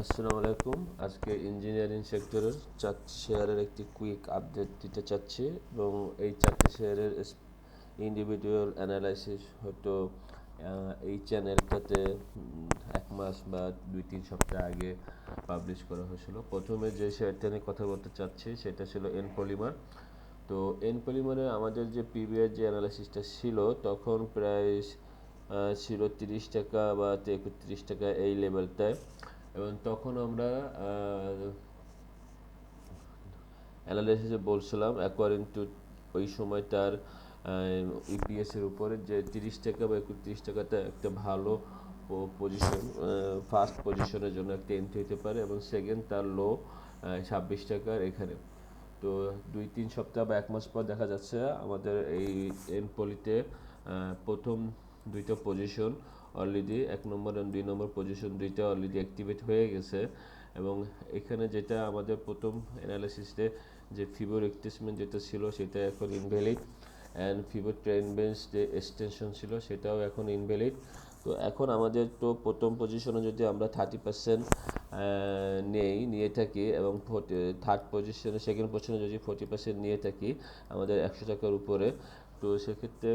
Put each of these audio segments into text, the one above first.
আসসালামু আলাইকুম। আজকে ইঞ্জিনিয়ারিং সেক্টরের 4টি শেয়ারের একটি কুইক আপডেট দিতে চাচ্ছি এবং এই 4টি শেয়ারের ইন্ডিভিজুয়াল অ্যানালাইসিস হয়তো এই চ্যানেলটাতে 1 মাস বা 2-3 সপ্তাহ আগে পাবলিশ করা হয়েছিল। প্রথমে যে শেয়ারটা নিয়ে কথা বলতে চাচ্ছি সেটা ছিল এন পলিমার। তো এন পলিমারে আমাদের যে প্রিভিয়াস যে অ্যানালাইসিসটা ছিল তখন প্রাইস ছিল 30 টাকা বা 31 টাকা এই লেভেলটায়, এবং তখন আমরা অ্যানালাইসিসে বলছিলাম অ্যাকর্ডিং টু ওই সময় তার ইপিএসের উপরে যে 30 টাকা বা 31 টাকাটা একটা ভালো পজিশন, ফার্স্ট পজিশনের জন্য একটা এন্ট্রি হতে পারে, এবং সেকেন্ড তার লো 26 টাকার এখানে। তো 2-3 সপ্তাহ বা 1 মাস পর দেখা যাচ্ছে আমাদের এই এনপলিতে প্রথম দুইটা পজিশন অলরেডি 1 নম্বর এবং 2 নম্বর পজিশন দুইটা অলরেডি অ্যাক্টিভেট হয়ে গেছে। এবং এখানে যেটা আমাদের প্রথম অ্যানালাইসিসে যে ফিবো রিট্রেসমেন্ট যেটা ছিল সেটা এখন ইনভ্যালিড, অ্যান্ড ফিবো ট্রেন্ড বেঞ্চ যে এক্সটেনশন ছিল সেটাও এখন ইনভ্যালিড। তো এখন আমাদের তো প্রথম পজিশনে যদি আমরা 30% নিয়ে থাকি এবং থার্ড পজিশনে সেকেন্ড পজিশনে যদি 40% নিয়ে থাকি আমাদের 100 টাকার উপরে, তো সেক্ষেত্রে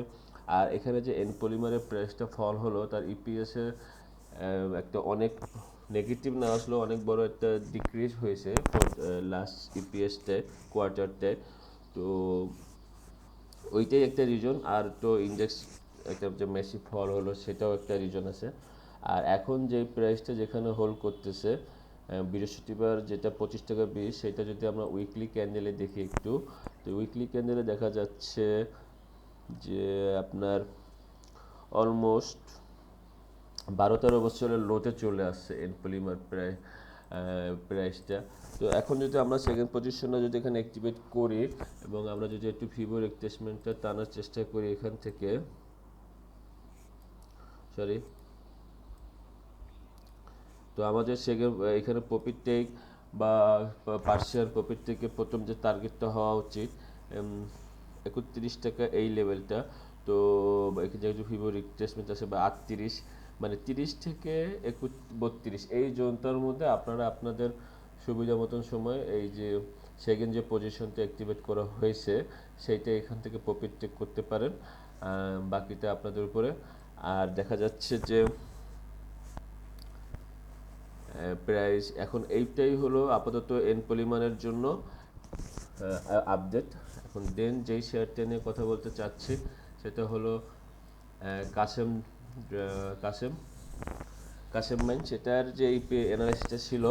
আর এখানে যে এন পলিমারের প্রাইসটা ফল হলো তার ইপিএসের একটা অনেক নেগেটিভ না আসলেও অনেক বড় একটা ডিক্রিজ হয়েছে লাস্ট ইপিএসটায় কোয়ার্টারটায়। তো ওইটাই একটা রিজন, আর তো ইন্ডেক্স একটা যে মেসি ফল হলো সেটাও একটা রিজন আছে। আর এখন যে প্রাইসটা যেখানে হোল্ড করতেছে বৃহস্পতিবার যেটা 25 টাকা 20, সেটা যদি আমরা উইকলি ক্যান্ডেলে দেখি একটু, তো উইকলি ক্যান্ডেলে দেখা যাচ্ছে যে আপনার অলমোস্ট 12-13 বছরের লোতে চলে আসছে এন পলিমার প্রাইসটা। তো এখন যদি আমরা সেকেন্ড পজিশনে যদি এখানে অ্যাক্টিভেট করি এবং আমরা যদি একটু ফিবো রিট্রেসমেন্টটা টানার চেষ্টা করি এখান থেকে, সরি, তো আমাদের সেকেন্ড এখানে প্রফিট টেক বা পার্সিয়াল প্রফিট থেকে প্রথম যে টার্গেটটা হওয়া উচিত 31 টাকা এই লেভেলটা। তো এখানে যেহেতু ফিবো রিট্রেসমেন্ট আছে বা 38, মানে 30 থেকে 32 এই জোনটার মধ্যে আপনারা আপনাদের সুবিধা মতন সময় এই যে সেকেন্ড যে পজিশনটা অ্যাক্টিভেট করা হয়েছে সেইটা এখান থেকে প্রফিট টেক করতে পারেন, বাকিটা আপনাদের উপরে। আর দেখা যাচ্ছে যে প্রাইস এখন এইটাই হলো আপাতত এন পলিমারের জন্য আপডেট। এখন দেন যেই শেয়ারটা নিয়ে কথা বলতে চাচ্ছি সেটা হলো কাসেম কাসেম কাসেম মাইন। সেটার যে এই অ্যানালাইসিসটা ছিল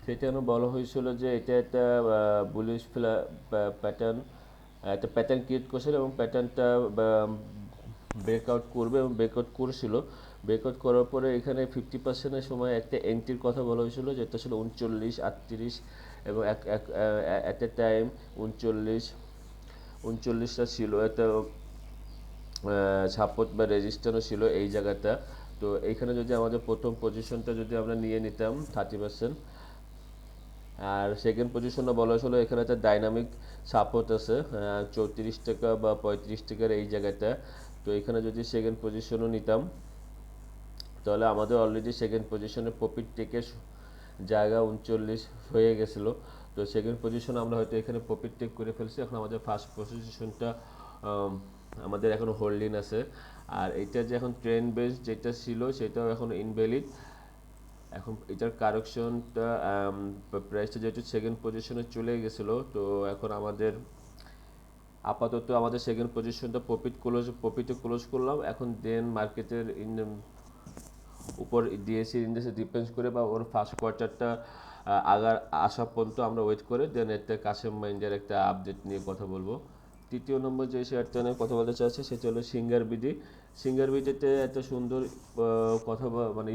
সেটা বলা হয়েছিল যে এটা একটা বুলিশ প্যাটার্ন, একটা প্যাটার্ন ক্রিয়েট করছিল এবং প্যাটার্নটা ব্রেকআউট করবে এবং ব্রেকআউট করেছিল। ব্রেকআউট করার পরে এখানে 50%-এর সময় একটা এন্ট্রির কথা বলা হয়েছিল যেটা ছিল 39-38, এবং অ্যাট এ টাইম 39টা ছিল, একটা সাপোর্ট বা রেজিস্ট্যান্সও ছিল এই জায়গাটা। তো এইখানে যদি আমাদের প্রথম পজিশনটা যদি আমরা নিয়ে নিতাম 30%, আর সেকেন্ড পজিশনে বলা হয়েছিল এখানে একটা ডাইনামিক সাপোর্ট আছে 34 টাকা বা 35 টাকার এই জায়গাটা। তো এখানে যদি সেকেন্ড পজিশনও নিতাম তাহলে আমাদের অলরেডি সেকেন্ড পজিশনে প্রফিট টেকের জায়গা 39 হয়ে গেছিলো। তো সেকেন্ড পজিশনে আমরা হয়তো এখানে প্রফিট টেক করে ফেলছি। এখন আমাদের ফার্স্ট পজিশনটা আমাদের এখন হোল্ডিং আছে, আর এটা যে এখন ট্রেন্ড বেস যেটা ছিল সেটাও এখন ইনভ্যালিড। এখন এটার কারেকশনটা প্রাইসটা যেহেতু সেকেন্ড পজিশনে চলে গেছিলো, তো এখন আমাদের আপাতত আমাদের সেকেন্ড পজিশনটা প্রফিটে ক্লোজ করলাম। এখন দেন মার্কেটের উপর ডিএসসি ইন্ডেক্সে ডিপেন্ড করে বা ওর ফার্স্ট কোয়ার্টারটা আগার আসা পর্যন্ত আমরা ওয়েট করে দেন একটা কাসেম মাইন্ডের একটা আপডেট নিয়ে কথা বলবো। তৃতীয় নম্বর যে শেয়ারটা নিয়ে কথা বলতে চাচ্ছি সেটা হলো সিঙ্গার বিডি। সিঙ্গার বিডিতে একটা সুন্দর কথা মানে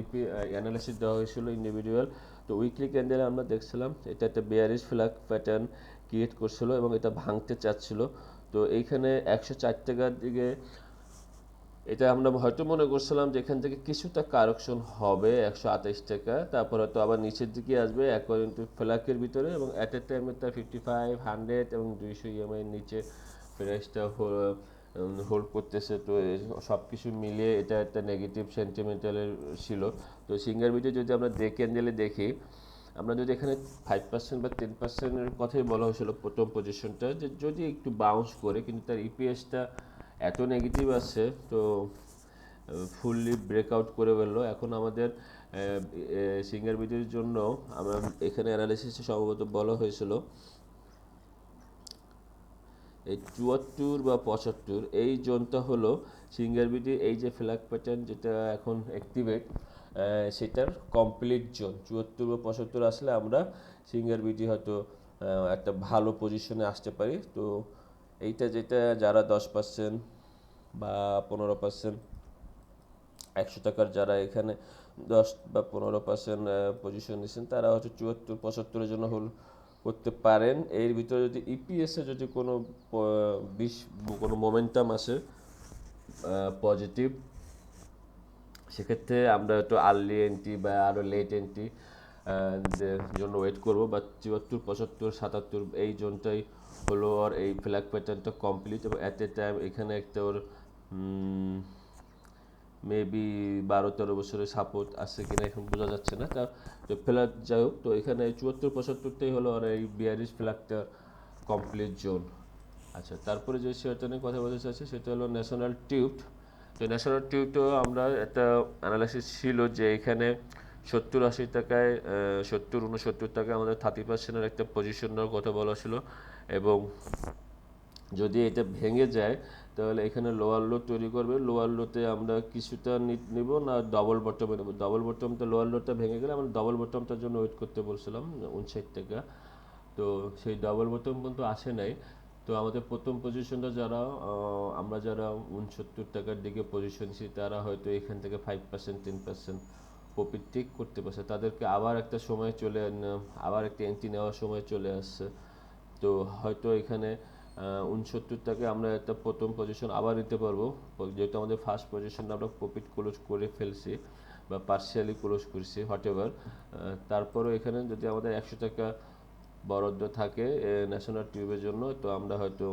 অ্যানালাইসিস দেওয়া হয়েছিল ইন্ডিভিজুয়াল। তো উইকলি ক্যান্ডেলে আমরা দেখছিলাম এটা একটা বেয়ারিশ ফ্ল্যাগ প্যাটার্ন ক্রিয়েট করছিল এবং এটা ভাঙতে চাচ্ছিল। তো এইখানে 104 টাকার দিকে এটা আমরা হয়তো মনে করছিলাম যে এখান থেকে কিছুটা কারেকশন হবে 128 টাকা, তারপর হয়তো আবার নিচের দিকে আসবে অ্যাকর্ডিং টু ফ্ল্যাকের ভিতরে, এবং অ্যাট এ টাইমে তার 55, 100 এবং 200 ইএমআই নিচে প্রাইসটা হোল্ড করতেছে। তো সব কিছু মিলিয়ে এটা একটা নেগেটিভ সেন্টিমেন্টালের ছিল। তো সিঙ্গার ভিডিও যদি আমরা ক্যান্ডেলে দেখি আমরা যদি এখানে 5% বা 10%-এর কথাই বলা হয়েছিল প্রথম পজিশনটা, যে যদি একটু বাউন্স করে, কিন্তু তার ইপিএসটা এত নেগেটিভ আছে, তো ফুললি ব্রেকআউট করে ফেললো। এখন আমাদের সিঙ্গার ভিডিওর জন্য আমরা এখানে অ্যানালিসিসে সম্ভবত বলা হয়েছিল এই 74 বা 75 এই জোনটা হলো সিঙ্গার বিডি, এই যে ফ্ল্যাগ প্যাটার্ন যেটা এখন অ্যাক্টিভেট, সেটার কমপ্লিট জোন। 74 বা 75 আসলে আমরা সিঙ্গার বিডি হয়তো একটা ভালো পজিশনে আসতে পারি। তো এইটা যেটা যারা 10% বা 15%, 100 টাকার যারা এখানে 10 বা 15% পজিশন নিচ্ছেন, তারা হয়তো 74-75-এর জন্য করতে পারেন। এর ভিতরে যদি ইপিএসে যদি কোনো কোনো মোমেন্টাম আসে পজিটিভ, সেক্ষেত্রে আমরা একটু আর্লি এন্ট্রি বা আরও লেট এন্ট্রি জন্য ওয়েট করবো। বা 74-75-77 এই জোনটাই হলো আর এই ফ্ল্যাগ প্যাটার্নটা কমপ্লিট, এবং অ্যাট এ টাইম এখানে একটা ওর মেবি 12-13 বছরের সাপোর্ট আছে কিনা এখন বোঝা যাচ্ছে না। তা তো ফ্ল্যাগ যাই হোক, তো এখানে 74-75টাই হলো আর এই বিয়ারিশ ফ্ল্যাগটা কমপ্লিট জোন। আচ্ছা, তারপরে যে শেয়ারটা নিয়ে কথা বলতে চাচ্ছি সেটা হলো ন্যাশনাল টিউব। তো ন্যাশনাল টিউবও আমরা একটা অ্যানালাইসিস ছিল যে এখানে 70-80 টাকায়, 70-69 টাকায় আমাদের 30%-এর একটা পজিশন নেওয়ার কথা বলা ছিল, এবং যদি এটা ভেঙে যায় তাহলে এখানে লোয়ার লো তৈরি করবে। লোয়ার লোতে আমরা কিছুটা নিব না ডবল বটমে নেব। ডবল বটমটা, লোয়ার লোটা ভেঙে গেলে আমরা ডবল বটমটার জন্য ওয়েট করতে বলছিলাম 59 টাকা। তো সেই ডবল বটম কিন্তু আসে নাই। তো আমাদের প্রথম পজিশনটা যারা আমরা যারা 69 টাকার দিকে পজিশন ছি, তারা হয়তো এখান থেকে 5% 10% প্রফিট টেক করতে পারছে। তাদেরকে আবার একটা সময় আবার একটা এন্ট্রি নেওয়ার সময় চলে আসছে। তো হয়তো এখানে 69 টাকায় আমরা একটা প্রথম পজিশন আবার নিতে পারবো, যেহেতু আমাদের ফার্স্ট পজিশনটা আমরা প্রফিট ক্লোজ করে ফেলছি বা পার্শিয়ালি ক্লোজ করছি হোয়াট এভার। তারপরেও এখানে যদি আমাদের 100 টাকা বরাদ্দ থাকে ন্যাশনাল টিউবের জন্য, তো আমরা হয়তো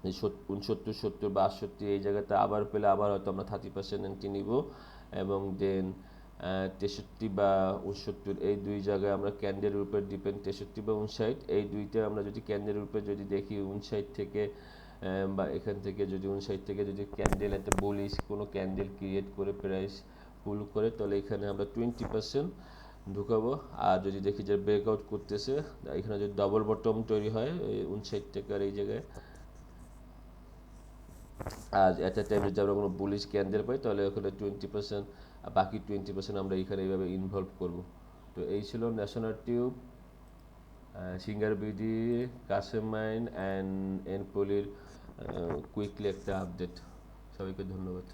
69, 70 বা 68 এই জায়গাতে আবার পেলে আবার হয়তো আমরা 30% এন্ট্রি নিব, এবং দেন 63 বা 69 এই দুই জায়গায় আমরা ক্যান্ডেলের উপর ডিপেন্ড। 63 বা 59 এই দুইটা আমরা যদি ক্যান্ডেলের উপর যদি দেখি 59 থেকে বা এখান থেকে যদি 59 থেকে যদি ক্যান্ডেল একটা বুলিশ কোনো ক্যান্ডেল ক্রিয়েট করে প্রাইস পুল করে, তাহলে এখানে আমরা 20% ঢুকাবো। আর যদি দেখি যে ব্রেকআউট করতেছে, এখানে যদি ডবল বটম তৈরি হয় 59 টাকার এই জায়গায়, আর এট এ টাইম যদি আমরা কোনো বুলিশ ক্যান্ডেল পাই, তাহলে ওখানে 20%, বাকি 20% আমরা এখানে এইভাবে ইনভলভ করব। তো এই ছিল national tube, singer BD, Kasem মাইন অ্যান্ড এনপোলির কুইকলি একটা আপডেট। সবাইকে ধন্যবাদ।